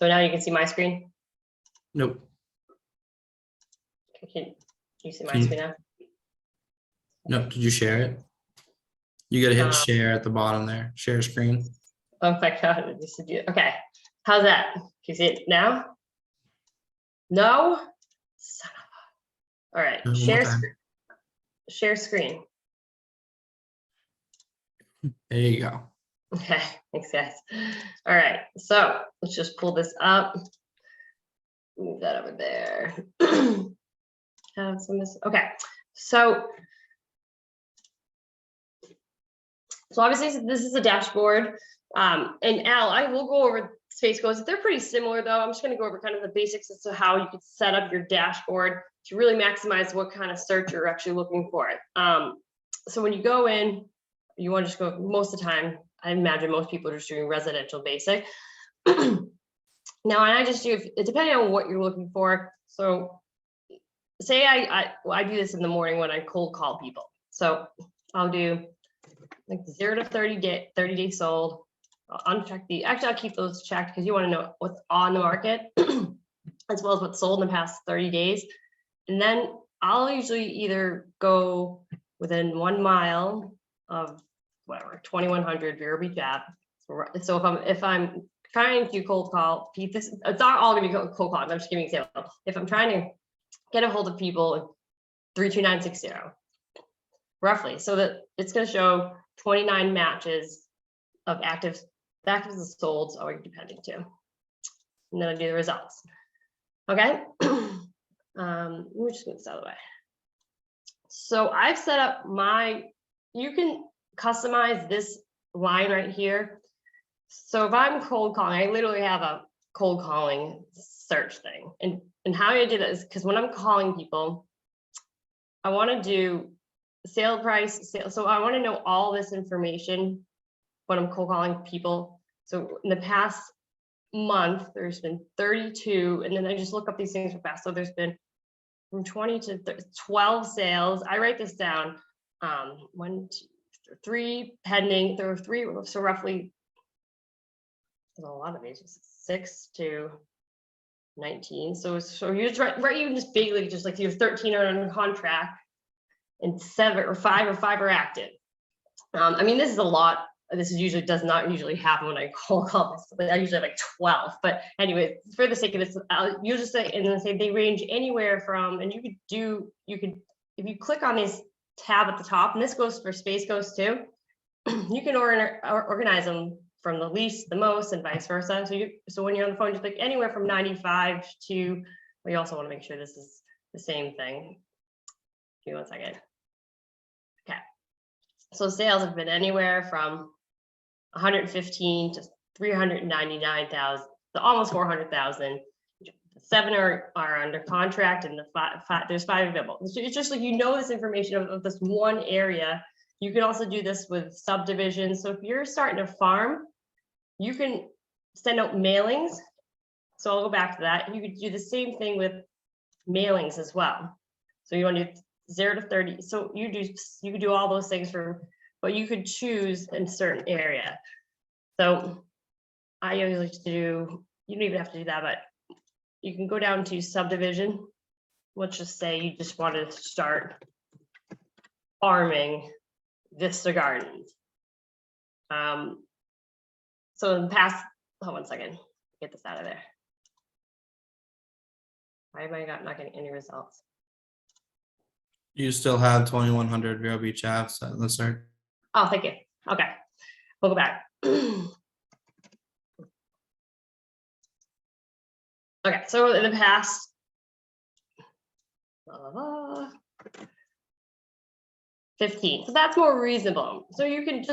So now you can see my screen. Nope. Can you see my Can you- screen now? Nope. Did you share it? You gotta hit Uh, share at the bottom there. Share screen. Oh my God, okay. How's that? Can you see it now? No? Son of a... All right, One more share time. screen. Share screen. There you go. Okay, thanks guys. All right, so let's just pull this up. Move that over there. Have some okay, so obviously this is a dashboard. And Al, I will go over space codes. They're pretty similar though. I'm just going to go over kind of the basics as to how you could set up your dashboard to really maximize what kind of search you're actually looking for. So when you go in, you want to just go, most of the time, I imagine most people are just doing residential basic. Now, and I just do, depending on what you're looking for. So say I do this in the morning when I cold call people. So I'll do like 0 to 30 days sold. I'll uncheck actually I'll keep those checked because you want to know what's on the market as well as what's sold in the past 30 days. And then I'll usually either go within 1 mile of whatever 2100 Vero Beach app. So if I'm trying to cold call people, it's not all gonna be cold calling. I'm just giving an example. If I'm trying to get a hold of people, 32960 roughly, so that it's going to show 29 matches of actives and sold, so depending too. And then I do the results. Okay. We're just going to out of the way. So I've set up you can customize this line right here. So if I'm cold calling, I literally have a cold calling search thing. And how I do that is because when I'm calling people, I want to do sale price, so I want to know all this information when I'm cold calling people. So in the past month, there's been 32, and then I just look up these things real fast. So there's been from 20 to 12 sales. I write this down. 1, 2, 3 pending. There were 3, so roughly, there's a lot of these, 6 to 19. So you just write you just vaguely just like you 13 are under contract. And 7 or 5 are active. I mean, this is a lot. This does not usually happen when I cold call this, but I usually have like 12. But anyway, for the sake of this, you'll just say, and then say they range anywhere from, and you could, if you click on this tab at the top, and this goes for space codes too, you can organize them from the least to the most and vice versa. So when you're on the phone, just like anywhere from 95 to, well, you also want to make sure this is the same thing. Give me 1 second. Okay, so sales have been anywhere from 115 to 399,000, to almost 400,000. 7 are under contract, and there's 5 available. It's just like this information of this one area. You can also do this with subdivisions. So if you're starting a farm, you can send out mailings. So I'll go back to that. You could do the same thing with mailings as well. So you want to do 0 to 30. So you could do all those things but you could choose in a certain area. So I usually do, you don't even have to do that, but you can go down to subdivision. Let's just say you just want to start farming Vista Gardens. So in the past, hold on 1 second, get this out of there. Why am I not getting any results? You still have 2100 Vero Beach apps. Let's start. Oh, thank you. Okay, we'll go back. Okay, so in the past, 15. So that's more reasonable. So you can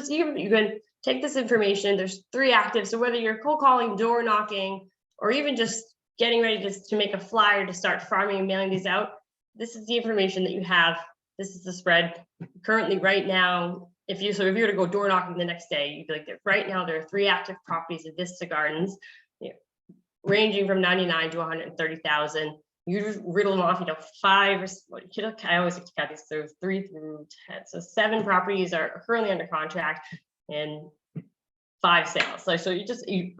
take this information. There's 3 active. So whether you're cold calling, door knocking, or even just getting ready to make a flyer to start farming and mailing these out, this is the information that you have. This is the spread currently right now. If you were to go door knocking the next day, you'd be like, right now there are 3 active properties at Vista Gardens, ranging from 99 to 130,000. You just riddle them off, 5 or I always like to count these, so 3 through 10. So 7 properties are currently under contract and 5 sales. So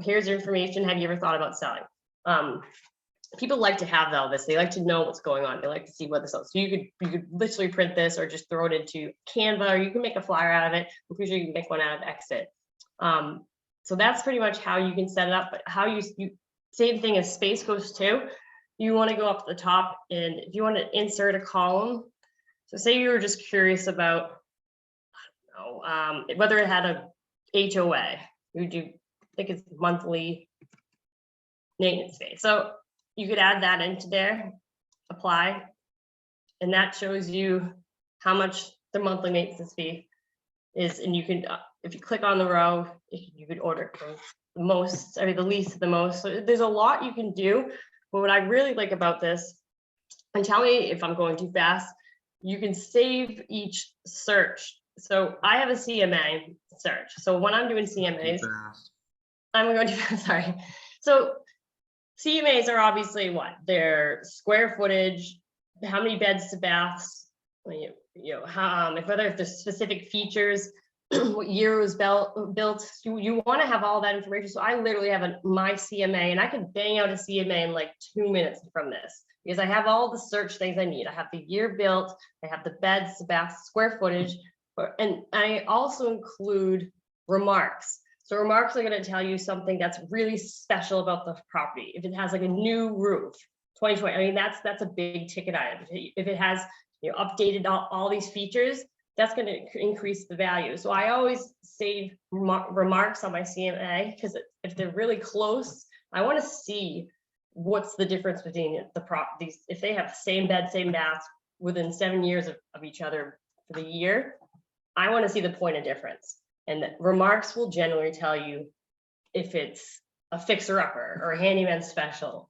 here's your information. Have you ever thought about selling? People like to have all this. They like to know what's going on. They like to see what this is. So you could literally print this or just throw it into Canva, or you can make a flyer out of it. I'm pretty sure you can make one out of Exit. So that's pretty much how you can set it up. But how you same thing as Space Ghost 2. You want to go up to the top, and if you want to insert a column, so say you were just curious about, I don't know, whether it had a HOA, you do, I think it's monthly maintenance fee. So you could add that into there, apply, and that shows you how much the monthly maintenance fee is. And you can, if you click on the row, you could order it from the most, I mean, the least to the most. So there's a lot you can do. But what I really like about this, and tell me if I'm going too fast, you can save each search. So I have a CMA search. So when I'm doing CMAs, I'm going to, sorry. So CMAs are obviously what? Their square footage, how many beds to baths, whether if there's specific features, what year it was built. You want to have all that information. So I literally have my CMA, and I can bang out a CMA in like 2 minutes from this, because I have all the search things I need. I have the year built, I have the beds, the baths, square footage, and I also include remarks. So remarks are going to tell you something that's really special about the property. If it has like a new roof, 2020, I mean, that's a big ticket item. If it has, updated all these features, that's going to increase the value. So I always save remarks on my CMA, because if they're really close, I want to see what's the difference between the properties. If they have same bed, same bath within 7 years of each other for the year, I want to see the point of difference. And the remarks will generally tell you if it's a fixer-upper or a handyman special.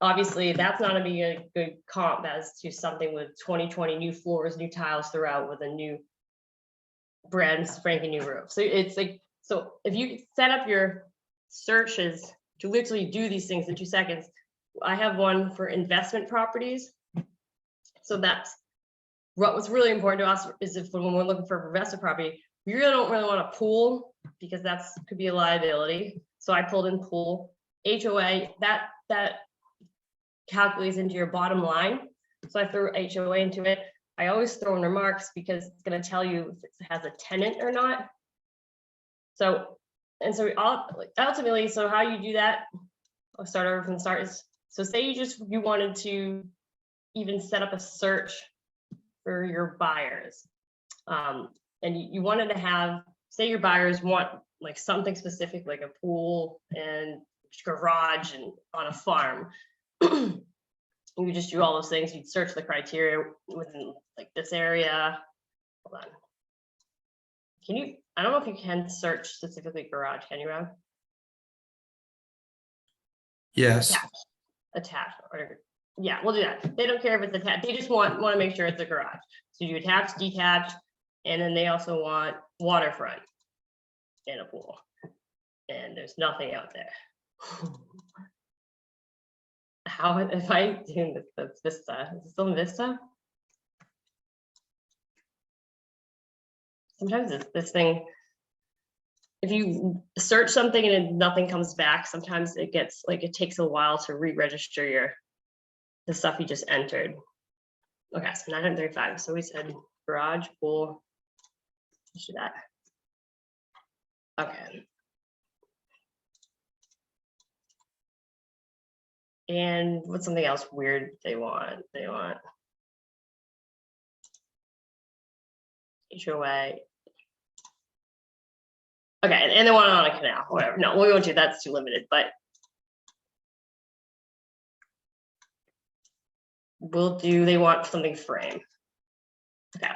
Obviously, that's not going to be a good comp as to something with 2020 new floors, new tiles throughout, with a new brand spanking new roof. So it's like, so if you set up your searches to literally do these things in 2 seconds, I have one for investment properties. So that's what's really important to us, is if when we're looking for investment property, we really don't want a pool, because that's could be a liability. So I pulled in pool. HOA, that calculates into your bottom line. So I threw HOA into it. I always throw in remarks, because it's going to tell you if it has a tenant or not. So, and so ultimately, so how you do that, I'll start over from the start. So say you wanted to even set up a search for your buyers. And you wanted to have, say your buyers want like something specific, like a pool and garage and on a farm. You just do all those things. You'd search the criteria within like this area. Hold on. Can you, I don't know if you can search specifically garage, can you, Rob? Yes. Attached, or yeah, we'll do that. They don't care if it's attached. They just want to make sure it's a garage. So you attach, detach, and then they also want waterfront and a pool. And there's nothing out there. How if I do the Vista? Is it still in Vista? Sometimes this thing, if you search something and nothing comes back, sometimes it gets like, it takes a while to re-register the stuff you just entered. Okay, so 935. So we said garage, pool. Let's do that. Okay. And what's something else weird they want? They want HOA. Okay, and they want it on a canal, whatever. No, we won't do that's too limited, but we'll do, they want something frame. Okay.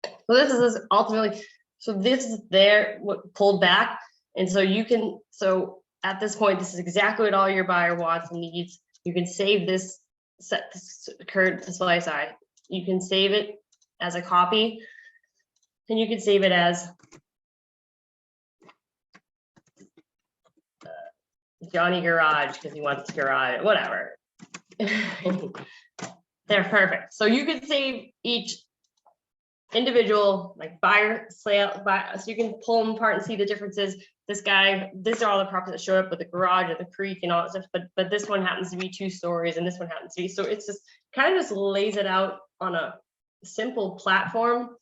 So this is ultimately, so this is there, what pulled back. And so you can, so at this point, this is exactly what all your buyer wants and needs. You can save this, set this current display side. You can save it as a copy, and you can save it as Johnny Garage, because he wants garage, whatever. They're perfect. So you can save each individual, like buyer, sale, buy, so you can pull them apart and see the differences. This guy, these are all the properties that showed up with the garage or the creek and all that stuff, but this one happens to be 2 stories and this one happens to be, so it's just kind of just lays it out on a simple platform.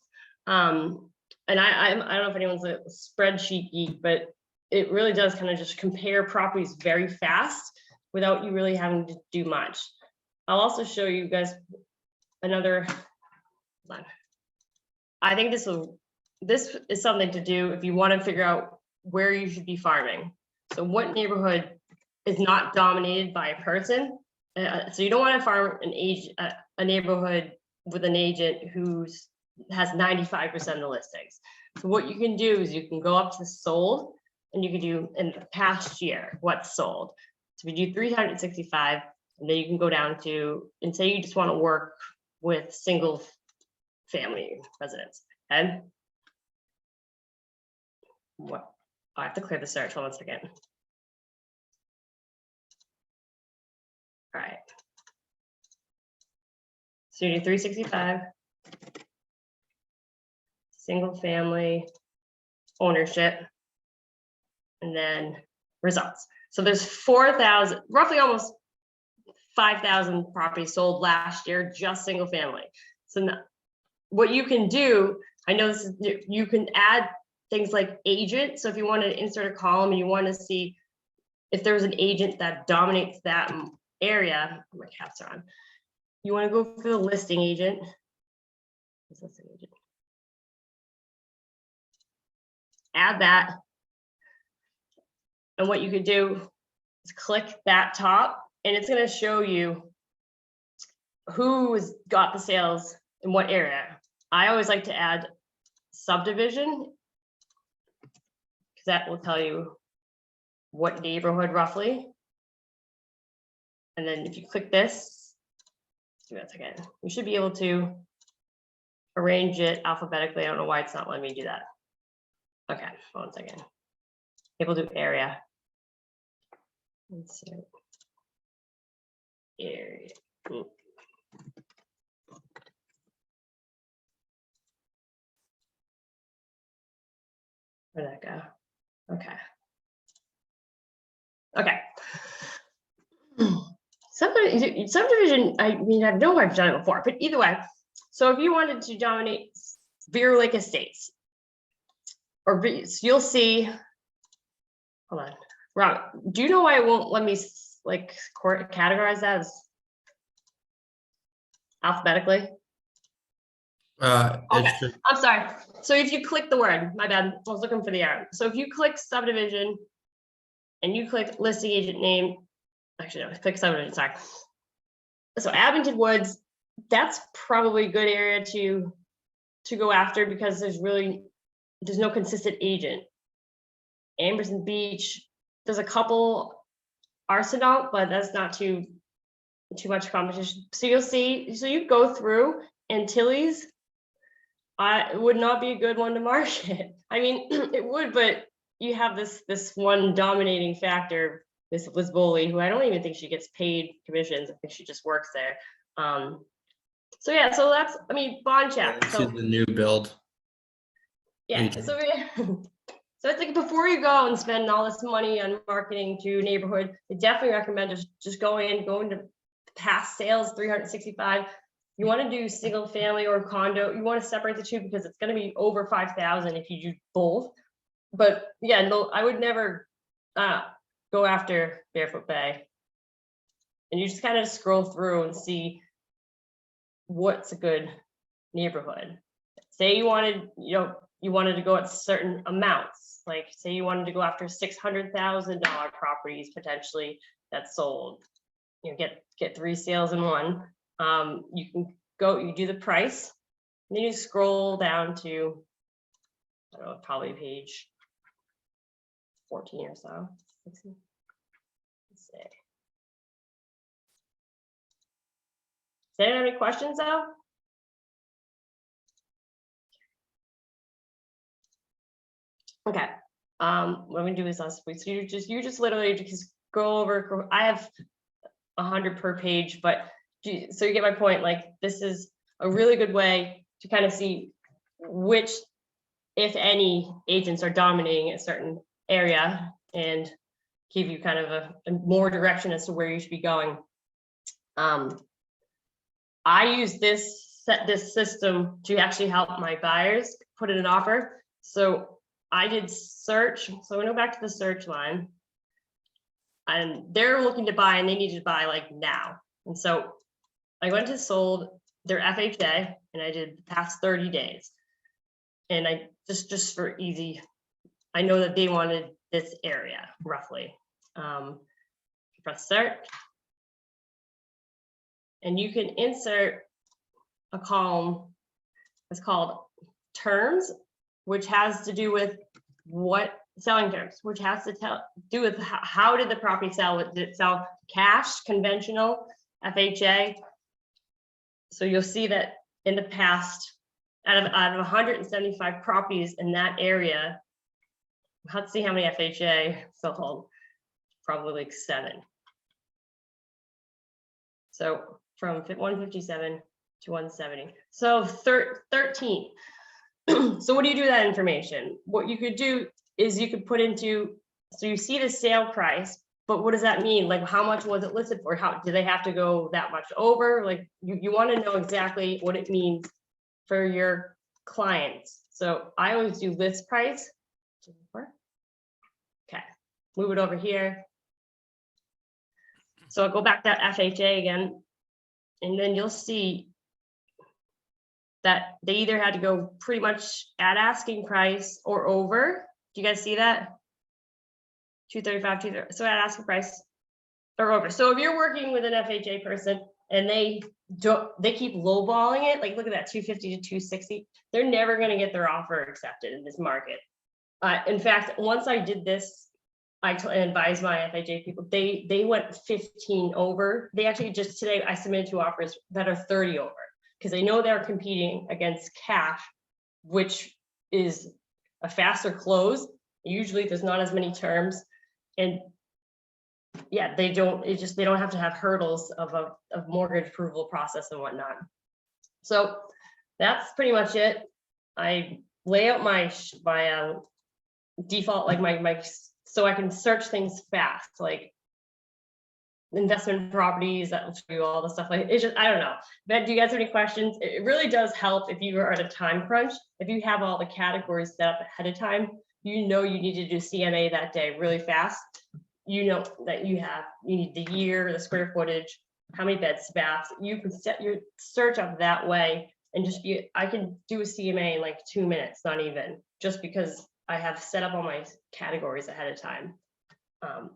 And I don't know if anyone's a spreadsheet geek, but it really does kind of just compare properties very fast without you really having to do much. I'll also show you guys another, I think this is something to do if you want to figure out where you should be farming. So what neighborhood is not dominated by a person? So you don't want to farm a neighborhood with an agent who's has 95% of the listings. So what you can do is you can go up to sold, and you can do in the past year what's sold. So we do 365, and then you can go down to, and say you just want to work with single family residents. Okay. What? I have to clear the search. Hold on a second. All right. So you do 365. Single family ownership, and then results. So there's 4,000, roughly almost 5,000 properties sold last year, just single family. So now, what you can do, I know this is, you can add things like agent. So if you want to insert a column and you want to see if there's an agent that dominates that area, my caps are on. You want to go for the listing agent. Listing agent. Add that, and what you could do is click that top, and it's going to show you who's got the sales in what area. I always like to add subdivision because that will tell you what neighborhood roughly. And then if you click this, do that again, you should be able to arrange it alphabetically. I don't know why it's not letting me do that. Okay, hold on a second. Able to do area. Let's see. Area. Where'd that go? Okay. Okay. Subdivision, I mean, I know I've done it before, but either way. So if you wanted to dominate Beer Lake Estates, or you'll see, hold on, Rob, do you know why it won't let me like categorize that as alphabetically? Okay. I'm sorry. So if you click the word, my bad, I was looking for the arrow. So if you click subdivision and you click listing agent name, actually no, click subdivision, sorry. So Abington Woods, that's probably a good area to go after because there's no consistent agent. Amberson Beach, there's a couple Arsenal, but that's not too much competition. So you'll see, so you go through, and Tilly's would not be a good one to market. I mean, it would, but you have this one dominating factor, this Liz Boley, who I don't even think she gets paid commissions. I think she just works there. So yeah, so that's, I mean, bond chat. This is the new build. Yeah, so it's like before you go and spend all this money on marketing to your neighborhood, I definitely recommend just going to past sales 365. You want to do single family or condo, you want to separate the two because it's going to be over 5,000 if you do both. But yeah, no, I would never go after Barefoot Bay. And you just kind of scroll through and see what's a good neighborhood. Say you wanted, you wanted to go at certain amounts, like say you wanted to go after $600,000 properties potentially that sold, get 3 sales in one. You can go, you do the price, and then you scroll down to, I don't know, probably page 14 or so. Let's see. Does anyone have any questions though? Okay, what I'm gonna do is last week. So you just literally just go over. I have 100 per page, but so you get my point. Like this is a really good way to kind of see which, if any, agents are dominating a certain area and give you kind of a more direction as to where you should be going. I use this system to actually help my buyers put in an offer. So I did search. So I'm gonna go back to the search line, and they're looking to buy and they need to buy like now. And so I went to sold their FHA and I did the past 30 days. And I just for easy, I know that they wanted this area roughly. Press search. And you can insert a column that's called terms, which has to do with what selling terms, which has to do with how did the property sell? Did it sell cash, conventional, FHA? So you'll see that in the past, out of 175 properties in that area, let's see how many FHA sold. Probably like 7. So from 157 to 170, so 13. So what do you do with that information? What you could do is you could put into, so you see the sale price, but what does that mean? Like, how much was it listed for? How do they have to go that much over? Like, you want to know exactly what it means for your clients. So I always do list price. Okay, move it over here. So I'll go back to FHA again, and then you'll see that they either had to go pretty much at asking price or over. Do you guys see that? 235, 230. So at asking price or over. So if you're working with an FHA person and they keep lowballing it, like look at that 250 to 260, they're never going to get their offer accepted in this market. In fact, once I did this, I advised my FHA people, they went 15 over. They actually just today, I submitted 2 offers that are 30 over because they know they're competing against cash, which is a faster close. Usually there's not as many terms, and yeah, they don't have to have hurdles of mortgage approval process and whatnot. So that's pretty much it. I lay out my default, like my so I can search things fast, like investment properties that will show you all the stuff. Like it's just, I don't know. But do you guys have any questions? It really does help if you are at a time crunch. If you have all the categories set up ahead of time, you know you need to do CMA that day really fast. You know that you need the year, the square footage, how many beds, baths. You can set your search up that way and just I can do a CMA in like 2 minutes, not even, just because I have set up all my categories ahead of time.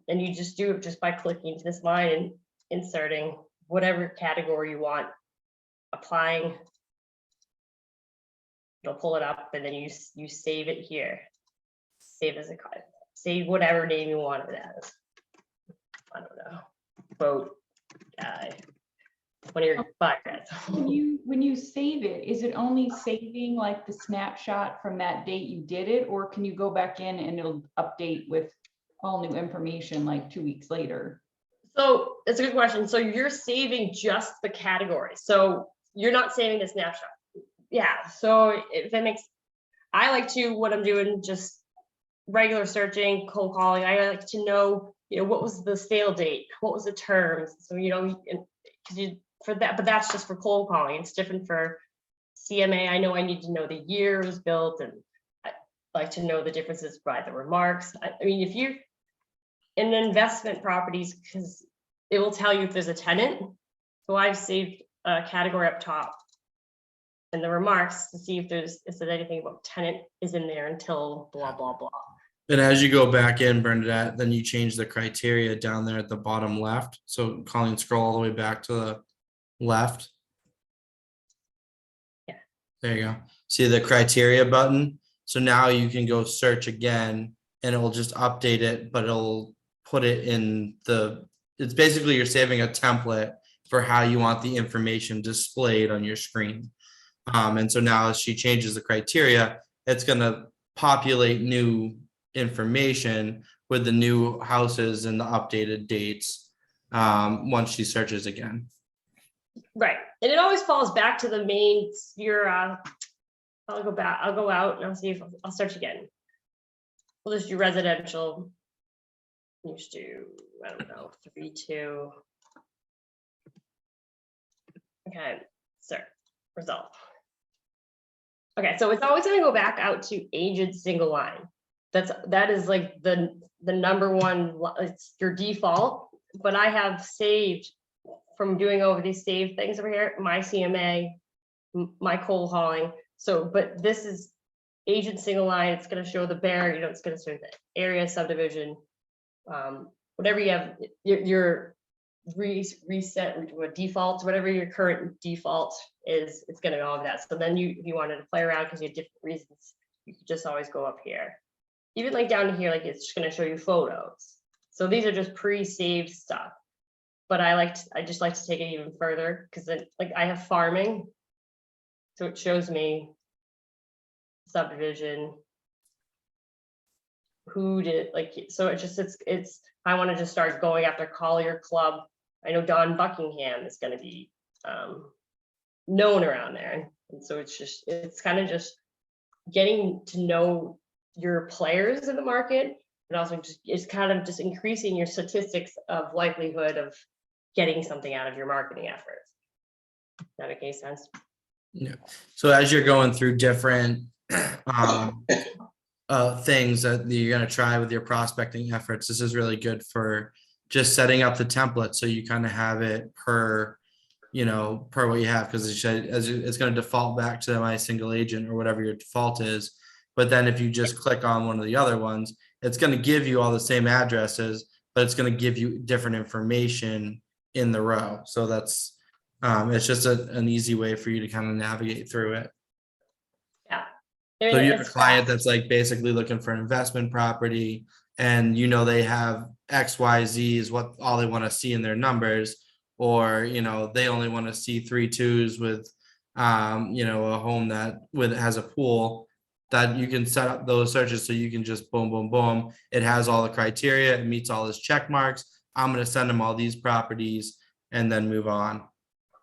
And you just do it just by clicking to this line and inserting whatever category you want, applying. It'll pull it up, and then you save it here. Save as a card. Save whatever name you want it as. I don't know. Boat guy. One of your buyers. When you save it, is it only saving like the snapshot from that date you did it, or can you go back in and it'll update with all new information like 2 weeks later? So it's a good question. So you're saving just the category. So you're not saving the snapshot. Yeah. So if that makes, I like to, what I'm doing, just regular searching, cold calling. I like to know, what was the sale date? What was the terms? So, for that, but that's just for cold calling. It's different for CMA. I know I need to know the year it was built, and I like to know the differences by the remarks. I mean, if you in investment properties, because it will tell you if there's a tenant. So I've saved a category up top in the remarks to see if there's anything about tenant is in there until blah, blah, blah. And as you go back in, Bernadette, then you change the criteria down there at the bottom left. So Colleen, scroll all the way back to the left. Yeah. There you go. See the criteria button? So now you can go search again and it will just update it, but it'll put it in it's basically you're saving a template for how you want the information displayed on your screen. And so now as she changes the criteria, it's going to populate new information with the new houses and the updated dates once she searches again. Right. And it always falls back to the main, I'll go back, I'll go out and I'll see if I'll search again. We'll just do residential. Let's do, I don't know, 3-2. Okay, sir, result. Okay, so it's always gonna go back out to agent single line. That is like the number one, it's your default, but I have saved from doing over these saved things over here, my CMA, my coal hauling. So, but this is agent single line, it's gonna show the bear, it's gonna show the area subdivision. Whatever you have, your reset defaults, whatever your current default is, it's gonna go over that. So then if you wanted to play around because you have different reasons, you could just always go up here. Even like down here, like it's just gonna show you photos. So these are just pre-saved stuff. But I just like to take it even further because then like I have farming. So it shows me subdivision. Who did so it's I want to just start going after Collier Club. I know Don Buckingham is going to be known around there. And so it's kind of just getting to know your players in the market, and also it's kind of just increasing your statistics of likelihood of getting something out of your marketing efforts. Does that make any sense? Yeah. So as you're going through different things that you're going to try with your prospecting efforts, this is really good for just setting up the template so you kind of have it per what you have, because it's going to default back to my single agent or whatever your default is. But then if you just click on one of the other ones, it's going to give you all the same addresses, but it's going to give you different information in the row. So that's it's just an easy way for you to kind of navigate through it. Yeah. So you have a client that's like basically looking for an investment property, and they have XYZ is what all they want to see in their numbers, or they only want to see 3 2s with a home that has a pool. That you can set up those searches so you can just boom, boom, boom. It has all the criteria, it meets all his check marks. I'm going to send him all these properties and then move on.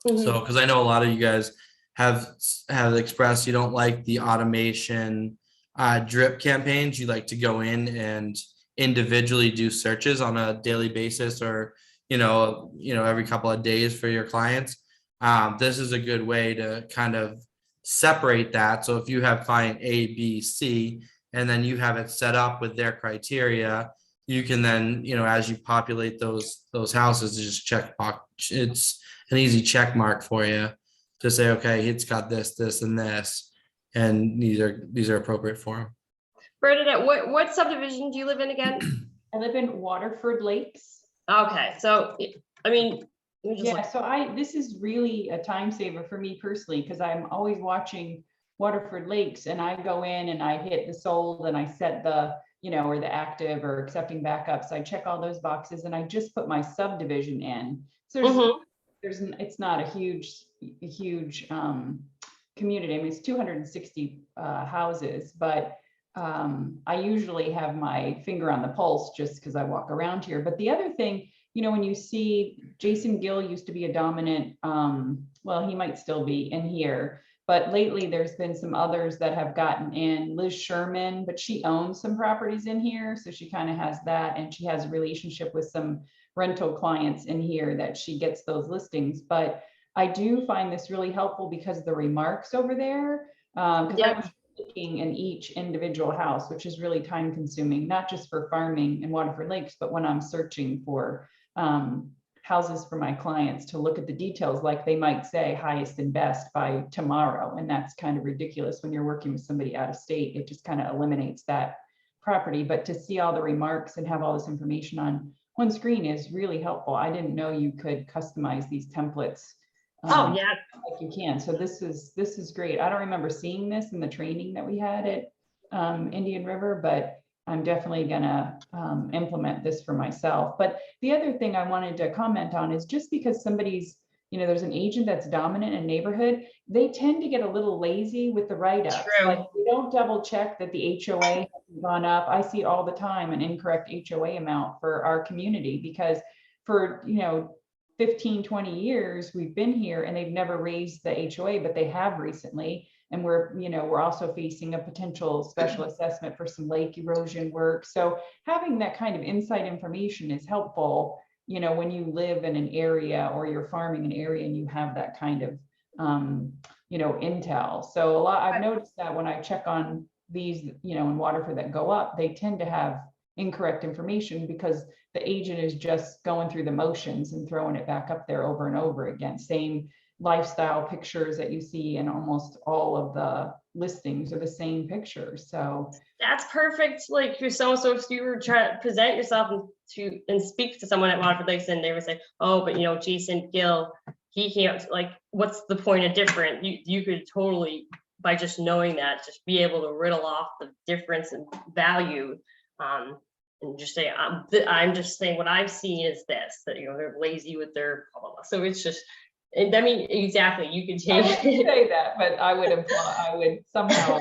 Mm-hmm. So, because I know a lot of you guys have expressed you don't like the automation drip campaigns. You like to go in and individually do searches on a daily basis, or every couple of days for your clients. This is a good way to kind of separate that. So if you have client A, B, C, and then you have it set up with their criteria, you can then, as you populate those houses, just check box. It's an easy check mark for you to say, okay, it's got this, this, and this, and these are appropriate for them. Bernadette, what subdivision do you live in again? I live in Waterford Lakes. Okay, so I mean, this is really a time saver for me personally, because I'm always watching Waterford Lakes, and I go in and I hit the sold and I set the or the active or accepting backups. I check all those boxes and I just put my subdivision in. So it's not a huge community. I mean, it's 260 houses, but I usually have my finger on the pulse just because I walk around here. But the other thing, when you see Jason Gill used to be a dominant, well, he might still be in here, but lately there's been some others that have gotten in. Liz Sherman, but she owns some properties in here. So she kind of has that, and she has a relationship with some rental clients in here that she gets those listings. But I do find this really helpful because of the remarks over there. Because I was looking in each individual house, which is really time consuming, not just for farming in Waterford Lakes, but when I'm searching for houses for my clients, to look at the details, like they might say highest and best by tomorrow. And that's kind of ridiculous when you're working with somebody out of state. It just kind of eliminates that property. But to see all the remarks and have all this information on one screen is really helpful. I didn't know you could customize these templates. Oh yeah, like you can. So this is great. I don't remember seeing this in the training that we had at Indian River, but I'm definitely gonna implement this for myself. But the other thing I wanted to comment on is, just because somebody's, there's an agent that's dominant in a neighborhood, they tend to get a little lazy with the write-ups. Like, they don't double check that the HOA has gone up. I see all the time an incorrect HOA amount for our community, because for 15, 20 years we've been here and they've never raised the HOA, but they have recently. And we're also facing a potential special assessment for some lake erosion work. So having that kind of inside information is helpful, when you live in an area or you're farming an area and you have that kind of, intel. So I've noticed that when I check on these, in Waterford that go up, they tend to have incorrect information because the agent is just going through the motions and throwing it back up there over and over again. Same lifestyle pictures that you see in almost all of the listings are the same pictures. So that's perfect. Like you're so if you were trying to present yourself and speak to someone at Waterford Lakes, and they would say, oh, but Jason Gill, he can't, like, what's the point of different? You could totally, by just knowing that, just be able to riddle off the difference in value, and just say, I'm just saying what I've seen is this, that they're lazy with their blah, blah, blah. So it's just, and I mean, exactly, you could I take wouldn't say that, but I would somehow,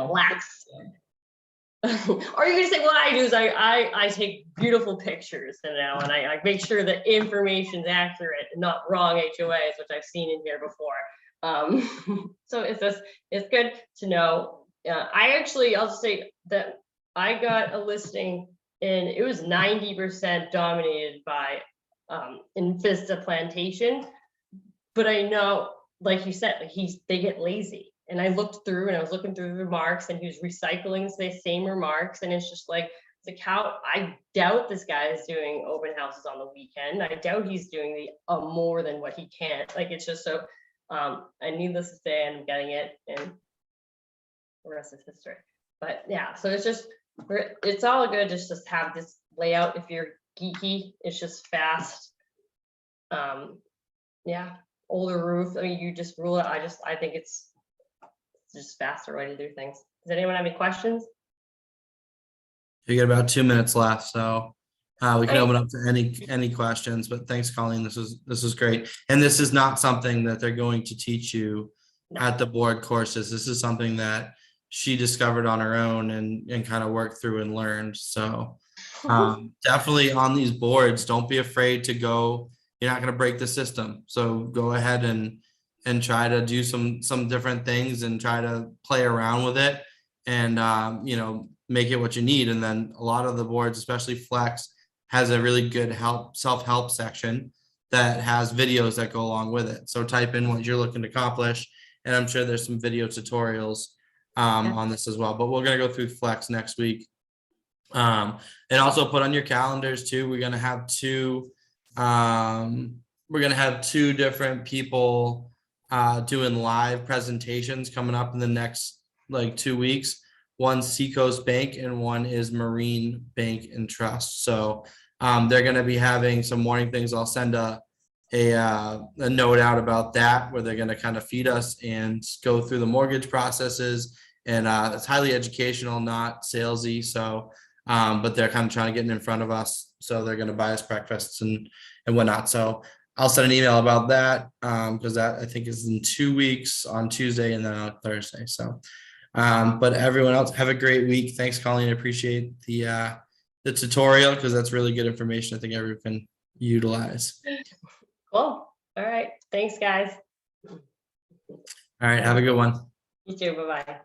lax. Or you can say what I do is I take beautiful pictures and I make sure that information's accurate and not wrong HOAs, which I've seen in here before. So it's good to know. I'll just say that I got a listing and it was 90% dominated by Invista Plantation. But I know, like you said, they get lazy. And I looked through and I was looking through the remarks and he was recycling the same remarks. And it's just like, I doubt this guy is doing open houses on the weekend. I doubt he's doing more than what he can. Like, it's just so, and needless to say, I'm getting it and the rest is history. But yeah, so it's all good just to have this layout. If you're geeky, it's just fast. Yeah, older roof. I mean, you just rule it. I think it's just faster way to do things. Does anyone have any questions? You get about 2 minutes left, so we can open up to any questions. But thanks, Colleen. This is great, and this is not something that they're going to teach you at the board courses. This is something that she discovered on her own and kind of worked through and learned. So definitely on these boards, don't be afraid to go. You're not going to break the system, so go ahead and try to do some different things and try to play around with it and make it what you need. And then a lot of the boards, especially Flex, has a really good self-help section that has videos that go along with it. So type in what you're looking to accomplish, and I'm sure there's some video tutorials on this as well. But we're going to go through Flex next week. And also put on your calendars too. We're going to have two different people doing live presentations coming up in the next 2 weeks. One's Seacoast Bank and one is Marine Bank and Trust. So they're going to be having some morning things. I'll send a note out about that, where they're going to kind of feed us and go through the mortgage processes. And it's highly educational, not salesy. So, but they're kind of trying to get in front of us. So they're going to buy us breakfasts and whatnot. So I'll send an email about that because that I think is in 2 weeks on Tuesday and then on Thursday. So, but everyone else have a great week. Thanks, Colleen. I appreciate the tutorial because that's really good information. I think everyone can utilize. Cool. All right. Thanks, guys. All right. Have a good one. You too. Bye-bye.